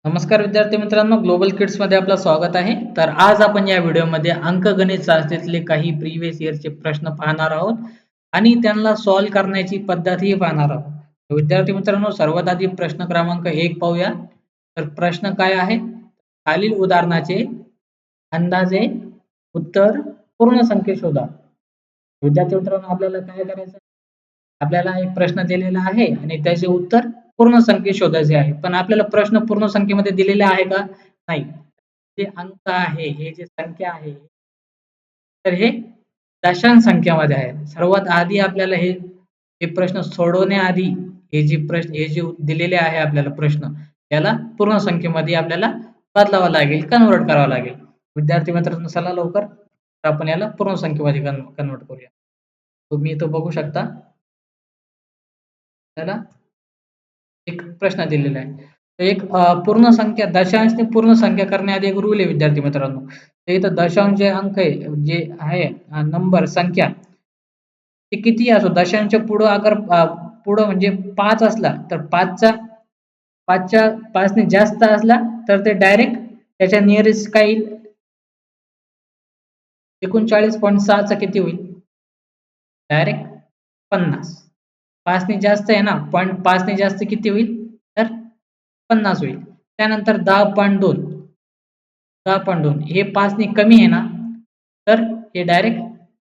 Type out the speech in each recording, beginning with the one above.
नमस्कार विद्यार्थी मित्रांनो, ग्लोबल किड्स मध्ये आपलं स्वागत आहे. तर आज आपण या व्हिडिओमध्ये अंकगणित शास्त्रातले काही प्रिव्हियस इयरचे प्रश्न पाहणार आहोत आणि त्यांना सॉल्व्ह करण्याची पद्धतही पाहणार आहोत. तर विद्यार्थी मित्रांनो, सर्वात आधी प्रश्न क्रमांक 1 पाहूया. तर प्रश्न काय आहे? खालील उदाहरणाचे अंदाजे उत्तर पूर्ण संख्या शोधा. विद्यार्थी मित्रांनो, आपल्याला काय करायचं? आपल्याला एक प्रश्न दिलेला आहे आणि त्याचे उत्तर पूर्ण संख्येत शोधायचे आहे. पण आपल्याला प्रश्न पूर्ण संख्येमध्ये दिलेले आहे का? नाही. जे अंक आहे, हे जे संख्या आहे, तर हे दशांश संख्यामध्ये आहे. सर्वात आधी आपल्याला हे प्रश्न सोडवण्याआधी हे जे दिलेले आहे आपल्याला प्रश्न, त्याला पूर्ण संख्येमध्ये आपल्याला बदलावं लागेल, कन्व्हर्ट करावं लागेल. विद्यार्थी मित्रांनो, चला लवकर आपण याला पूर्ण संख्येमध्ये कन्व्हर्ट करूया. तुम्ही इथं बघू शकता. त्याला एक प्रश्न दिलेला आहे. तर एक पूर्ण संख्या दशांशने पूर्ण संख्या करण्याआधी एक रूल आहे विद्यार्थी मित्रांनो. तर इथं दशांश जे अंक आहे, जे आहे नंबर संख्या, ते कितीही असो, दशांशच्या पुढं अगर पुढं म्हणजे 5 असला तर 5 ने जास्त असला तर ते डायरेक्ट त्याच्या नियरेस्ट काय येईल? 39.6 चा किती होईल? डायरेक्ट 50. 5 ने जास्त आहे ना, पण 5 ने जास्त किती होईल? तर 50 होईल. त्यानंतर 10.2 हे 5 ने कमी आहे ना, तर हे डायरेक्ट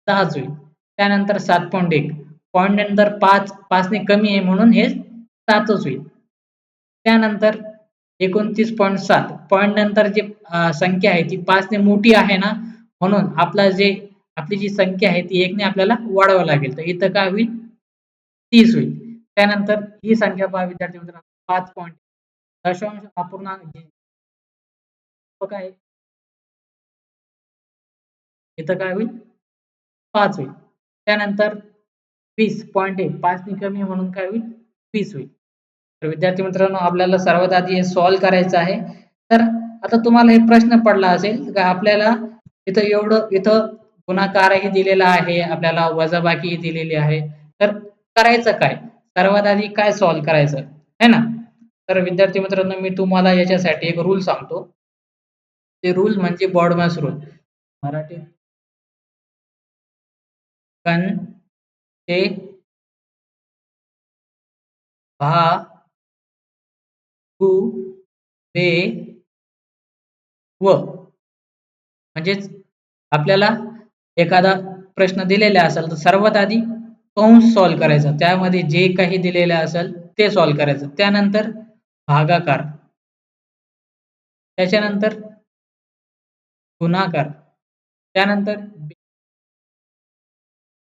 10च होईल. त्यानंतर 7.1 पॉइंट नंतर 5 ने कमी आहे म्हणून हे 7च होईल. त्यानंतर 29.7 पॉइंट नंतर जी संख्या आहे ती 5 ने मोठी आहे ना, म्हणून आपली जी संख्या आहे ती 1 ने आपल्याला वाढवावी लागेल. तर इथं काय होईल? 30 होईल. त्यानंतर ही संख्या पहा विद्यार्थी मित्रांनो, 5 पॉइंट दशांश अपूर्णांक काय इथं काय होईल? 5 होईल. त्यानंतर 20.1 5 ने कमी आहे म्हणून काय होईल? 20 होईल. तर विद्यार्थी मित्रांनो, आपल्याला सर्वात आधी हे सॉल्व्ह करायचं आहे. तर आता तुम्हाला हे प्रश्न पडला असेल का आपल्याला इथं गुणाकारही दिलेला आहे, आपल्याला वजाबाकीही दिलेली आहे. तर करायचं काय? सर्वात आधी काय सॉल्व्ह करायचं? है ना? तर विद्यार्थी मित्रांनो, मी तुम्हाला याच्यासाठी एक रूल सांगतो. ते रूल म्हणजे बॉडमॅस रूल. मराठीत कण ते भा गु बे व म्हणजेच आपल्याला एखादा प्रश्न दिलेला असेल तर सर्वात आधी कंस सॉल्व्ह करायचा. त्यामध्ये जे काही दिलेलं असेल ते सॉल्व्ह करायचं. त्यानंतर भागाकार, त्याच्यानंतर गुणाकार, त्यानंतर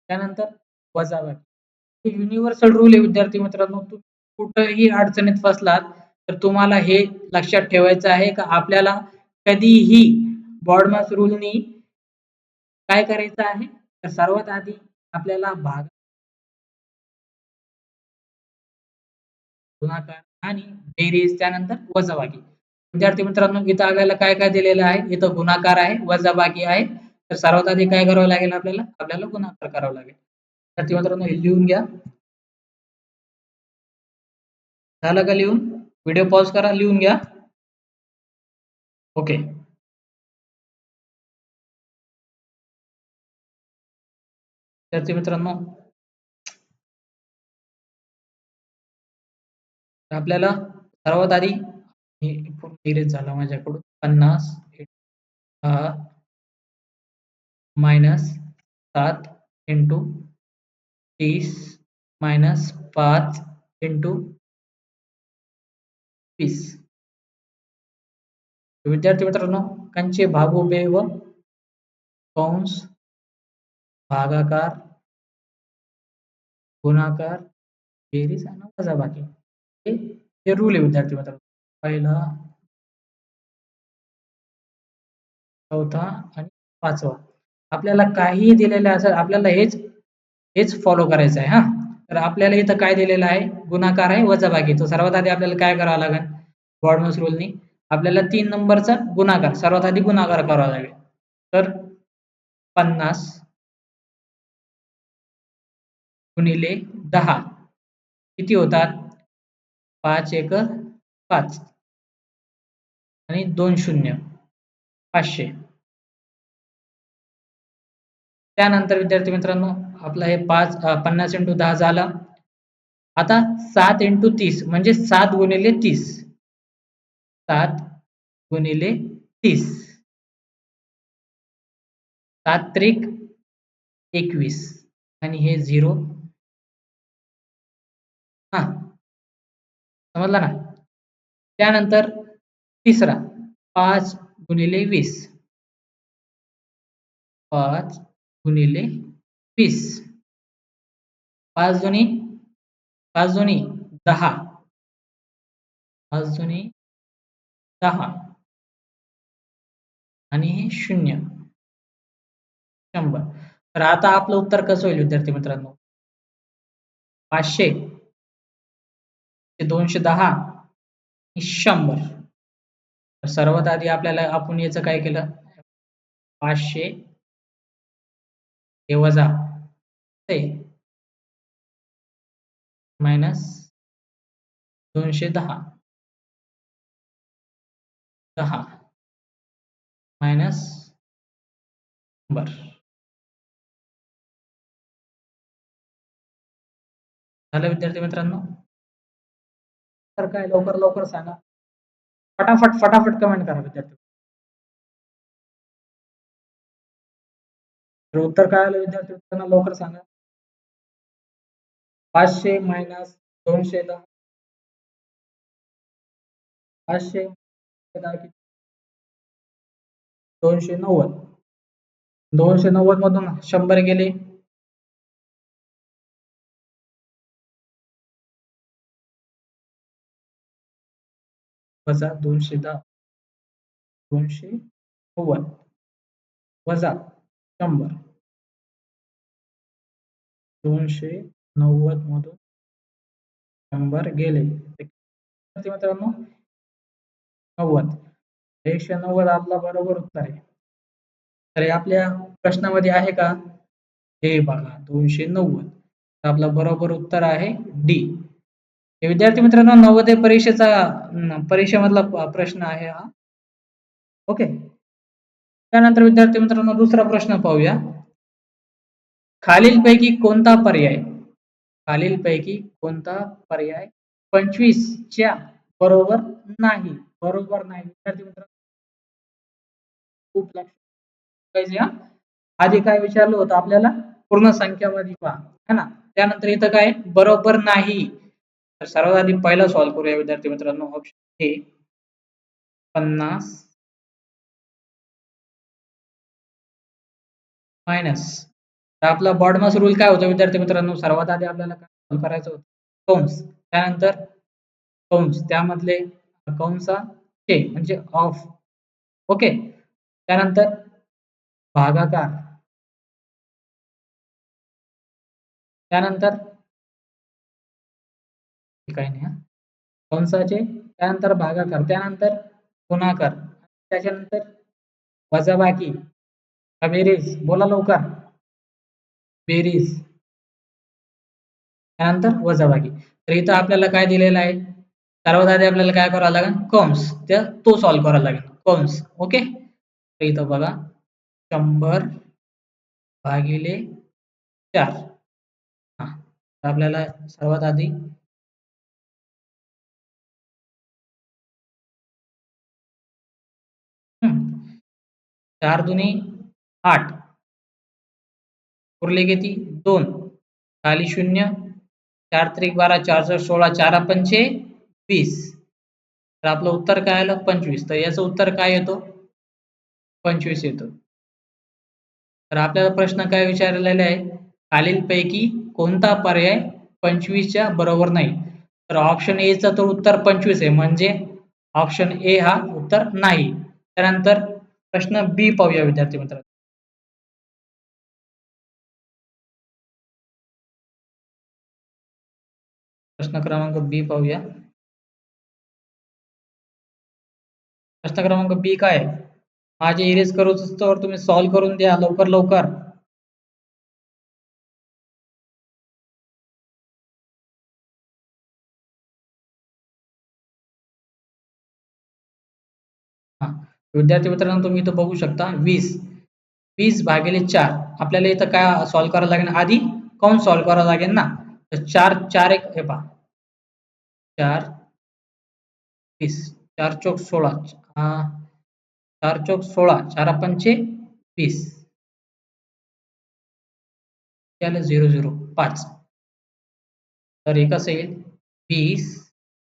त्यानंतर वजाबाकी. हे युनिव्हर्सल रूल आहे विद्यार्थी मित्रांनो. तुम्ही कुठेही अडचणीत फसलात तर तुम्हाला हे लक्षात ठेवायचं आहे का आपल्याला कधीही बॉडमास रूलनी काय करायचं आहे? तर सर्वात आधी आपल्याला गुणाकार आणि बेरीज, त्यानंतर वजाबाकी. विद्यार्थी मित्रांनो, इथं आपल्याला काय काय दिलेलं आहे? इथं गुणाकार आहे, वजाबाकी आहे. तर सर्वात आधी काय करावं लागेल आपल्याला? आपल्याला गुणाकार करावा लागेल. विद्यार्थी मित्रांनो, हे लिहून घ्या. झालं का लिहून? व्हिडिओ पॉज करा, लिहून घ्या. ओके. विद्यार्थी मित्रांनो, आपल्याला सर्वात आधी हे इरेज झाला माझ्याकडून. 50 मायनस 7 इंटू 30 मायनस 5 इंटू 20. विद्यार्थी मित्रांनो, कंचे भागोबे व कंस भागाकार गुणाकार बेरीज आणि वजाबाकी हे रूल आहे विद्यार्थी मित्रांनो. पहिला, चौथा आणि पाचवा. आपल्याला काहीही दिलेलं असेल आपल्याला हेच हेच फॉलो करायचं आहे. हा, तर आपल्याला इथं काय दिलेलं आहे? गुणाकार आहे, वजाबाकी. तर सर्वात आधी आपल्याला काय करावं लागेल? बॉडमस रूलनी आपल्याला 3 नंबरचा गुणाकार सर्वात आधी गुणाकार करावा लागेल. तर 50 गुणिले 10 किती होतात? 5 एक 5. आणि 2 शून्य 500. त्यानंतर विद्यार्थी मित्रांनो आपलं हे 50 × 10 झालं. आता 7 × 30 म्हणजे 7 गुणिले 30. 7 गुणिले 30. 7 त्रिक 21 आणि हे 0. हा समजलं ना. त्यानंतर तिसरा 5 गुणिले 20. 5 गुणिले 20. 5 दुनी 5 दुनी 10. 5 दुनी 10 आणि हे 0 100. तर आता आपलं उत्तर कसं होईल विद्यार्थी मित्रांनो? 500 ते 210 आणि 100. तर सर्वात आधी आपल्याला आपण याचं काय केलं? 500 हे वजा ते मायनस 210 10 मायनस 100. झालं विद्यार्थी मित्रांनो? तर काय लवकर लवकर सांगा. फटाफट फटाफट कमेंट करा विद्यार्थी. तर उत्तर काय आलं विद्यार्थी मित्रांनो लवकर सांगा. 500 मायनस 210. 500 290. 290 मधून 100 गेले. वजा 210. 290 वजा 100. 290 मधून 100 गेले. मित्रांनो 90. 190 आपला बरोबर उत्तर आहे. तर आपल्या प्रश्नामध्ये आहे का? हे बघा 290. तर आपलं बरोबर उत्तर आहे डी. हे विद्यार्थी मित्रांनो नवोदय परीक्षेमधला प्रश्न आहे हा. ओके. त्यानंतर विद्यार्थी मित्रांनो दुसरा प्रश्न पाहूया. खालीलपैकी कोणता पर्याय खालीलपैकी कोणता पर्याय 25 च्या बरोबर नाही? बरोबर नाही विद्यार्थी मित्रांनो खूप लक्ष पाहिजे हा. आधी काय विचारलं होतं आपल्याला? पूर्ण संख्यामध्ये पहा है ना. त्यानंतर इथं काय बरोबर नाही. तर सर्वात आधी पहिला सॉल्व्ह करूया विद्यार्थी मित्रांनो. Option A 50 minus. तर आपला बॉडमास रूल काय होता विद्यार्थी मित्रांनो? सर्वात आधी आपल्याला काय सॉल्व्ह करायचं होतं? कंस. त्यानंतर कंस त्यामधले कंसाचे म्हणजे ऑफ. ओके. त्यानंतर भागाकार. त्यानंतर काही नाही हा. कंसाचे त्यानंतर भागाकार त्यानंतर गुणाकार त्याच्यानंतर वजाबाकी का बेरीज बोला लवकर. बेरीज त्यानंतर वजाबाकी. तर इथं आपल्याला काय दिलेलं आहे? सर्वात आधी आपल्याला काय करावं लागेल? कंस तो सॉल्व्ह करावा लागेल. कंस. ओके. तर इथं बघा 100 भागिले 4. हा तर आपल्याला सर्वात आधी 4 दुनी 8 उरले किती? 2. खाली 0. 4 त्रिक 12 4 चौक 16 4 पंचे 20. तर आपलं उत्तर काय आलं? 25. तर याचं उत्तर काय येतो? 25 येतो. तर आपल्याला प्रश्न काय विचारलेला आहे? खालीलपैकी कोणता पर्याय 25 च्या बरोबर नाही? तर ऑप्शन ए चं तर उत्तर 25 आहे म्हणजे ऑप्शन ए हा उत्तर नाही. त्यानंतर प्रश्न बी पाहूया विद्यार्थी मित्रांनो. प्रश्न क्रमांक बी पाहूया. प्रश्न क्रमांक बी काय आहे? माझे इरेज करूच तर तुम्ही सॉल्व्ह करून द्या लवकर लवकर. हा, विद्यार्थी मित्रांनो तुम्ही इथं बघू शकता 20 भागिले 4 आपल्याला इथं काय सॉल्व्ह करावं लागेल, आधी कौंस सॉल्व्ह करावं लागेल ना. तर 4 4 एक हे पहा 4 20 4 चौक 16 4 चौक 16 4 पंचे 20 त्याला 0 0 5. तर हे कसं येईल 20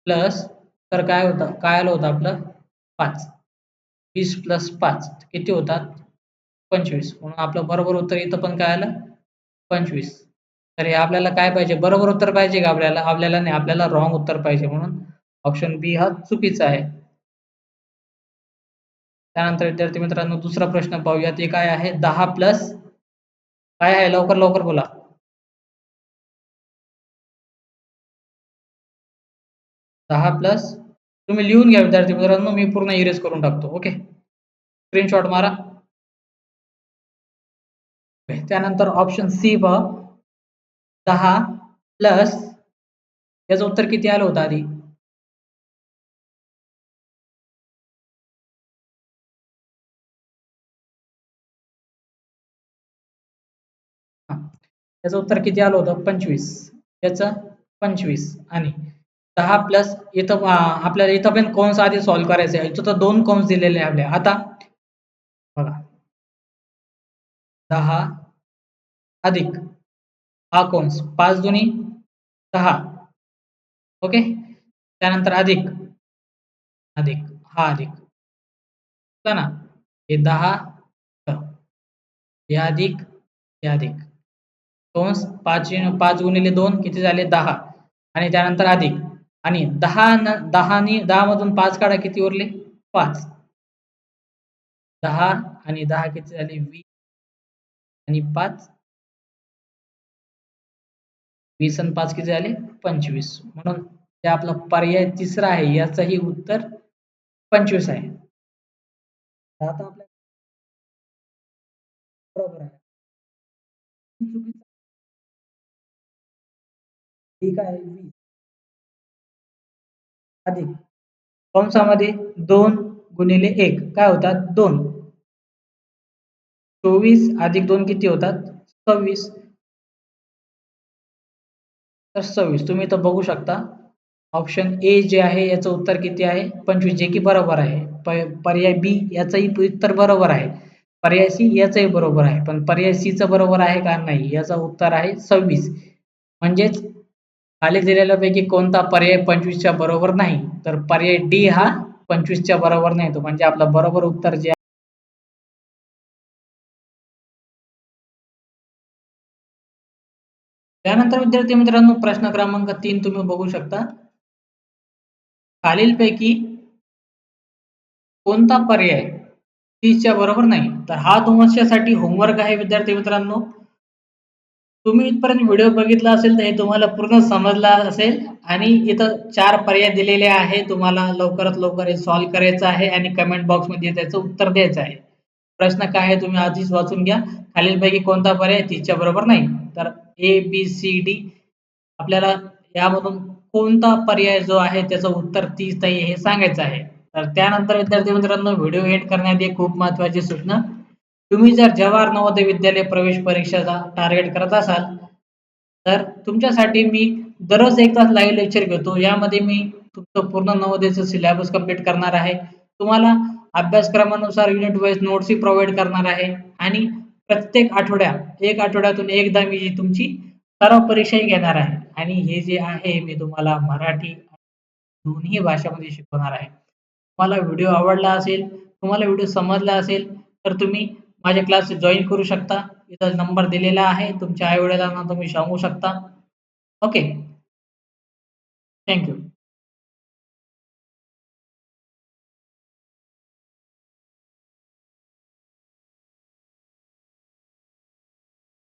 प्लस तर काय होतं, काय आलं होतं आपलं 5. 20 प्लस 5 किती होतात 25. म्हणून आपलं बरोबर उत्तर इथं पण काय आलं 25. तर हे आपल्याला काय पाहिजे, बरोबर उत्तर पाहिजे का आपल्याला, आपल्याला नाही, आपल्याला रॉंग उत्तर पाहिजे, म्हणून ऑप्शन बी हा चुकीचा आहे. त्यानंतर विद्यार्थी मित्रांनो दुसरा प्रश्न पाहूया, ते काय आहे 10 प्लस काय आहे, लवकर लवकर बोला. 10 प्लस तुम्ही लिहून घ्या विद्यार्थी मित्रांनो, मी पूर्ण इरेज करून टाकतो. ओके, स्क्रीनशॉट मारा. त्यानंतर ऑप्शन सी पहा 10 प्लस याचं उत्तर किती आलं होतं आधी, हा, याचं उत्तर किती आलं होतं 25. याचं 25 आणि 10 प्लस इथं आपल्याला इथं पण कंस आधी सॉल्व्ह करायचे आहे. इथं तर 2 कंस दिलेले आहे आपल्या. आता बघा 10 अधिक हा कंस 5 दुनी 10. ओके, त्यानंतर अधिक अधिक हा अधिक ना, हे 10 हे अधिक हे अधिक कंस 5 गुणिले 2 किती झाले 10 आणि त्यानंतर अधिक आणि 10 मधून 5 काढा किती उरले 5. 10 आणि 10 किती झाले 20 आणि 5 20 आणि 5 किती झाले 25. म्हणून ते आपला पर्याय तिसरा आहे, याचंही उत्तर 25 आहे. आता आपल्या बरोबर आहे, चुकीचं ठीक आहे 20 अधिक कंसामध्ये 2 गुणिले 1 काय होतात 2. 24 अधिक 2 किती होतात 26. तर 26 तुम्ही इथं बघू शकता ऑप्शन ए जे आहे याचं उत्तर किती आहे 25, जे की बरोबर आहे. पर्याय बी याचंही उत्तर बरोबर आहे. पर्याय सी याचंही बरोबर आहे, पण पर्याय सी चं बरोबर आहे का नाही, याचं उत्तर आहे 26. म्हणजेच खाली दिलेल्यापैकी कोणता पर्याय 25 च्या बरोबर नाही, तर पर्याय डी हा 25 च्या बरोबर नाही, तो म्हणजे आपलं बरोबर उत्तर जे आहे. त्यानंतर विद्यार्थी मित्रांनो प्रश्न क्रमांक 3 तुम्ही बघू शकता, खालीलपैकी कोणता पर्याय 30 च्या बरोबर नाही. तर हा तुमच्यासाठी होमवर्क आहे विद्यार्थी मित्रांनो. तुम्ही इथपर्यंत व्हिडिओ बघितला असेल तर हे तुम्हाला पूर्ण समजला असेल आणि इथं 4 पर्याय दिलेले आहे. तुम्हाला लवकरात लवकर हे सॉल्व्ह करायचं आहे आणि कमेंट बॉक्समध्ये त्याचं उत्तर द्यायचं आहे. प्रश्न काय आहे तुम्ही आधीच वाचून घ्या. खालीलपैकी कोणता पर्याय 30 च्या बरोबर नाही. तर ए, बी, सी, डी आपल्याला यामधून कोणता पर्याय जो आहे त्याचं उत्तर 30 आहे हे सांगायचं आहे. तर त्यानंतर विद्यार्थी मित्रांनो व्हिडिओ एंड करण्याआधी एक खूप महत्त्वाची सूचना. तुम्ही जर जवाहर नवोदय विद्यालय प्रवेश परीक्षेचा टार्गेट करत असाल तर तुमच्यासाठी मी दररोज एक तास लाईव्ह लेक्चर घेतो. यामध्ये मी तुमचं पूर्ण नवोदयचं सिलेबस कंप्लीट करणार आहे. तुम्हाला अभ्यासक्रमानुसार युनिट वाईज नोट्सही प्रोव्हाईड करणार आहे आणि प्रत्येक एक आठवड्यातून एकदा मी जी तुमची सराव परीक्षाही घेणार आहे आणि हे जे आहे मी तुम्हाला मराठी दोन्ही भाषामध्ये शिकवणार आहे. तुम्हाला व्हिडिओ आवडला असेल, तुम्हाला व्हिडिओ समजला असेल तर तुम्ही माझ्या क्लास जॉइन करू शकता. इथं नंबर दिलेला आहे. तुमच्या आई-वडिलांना तुम्ही सांगू शकता. ओके. Thank you.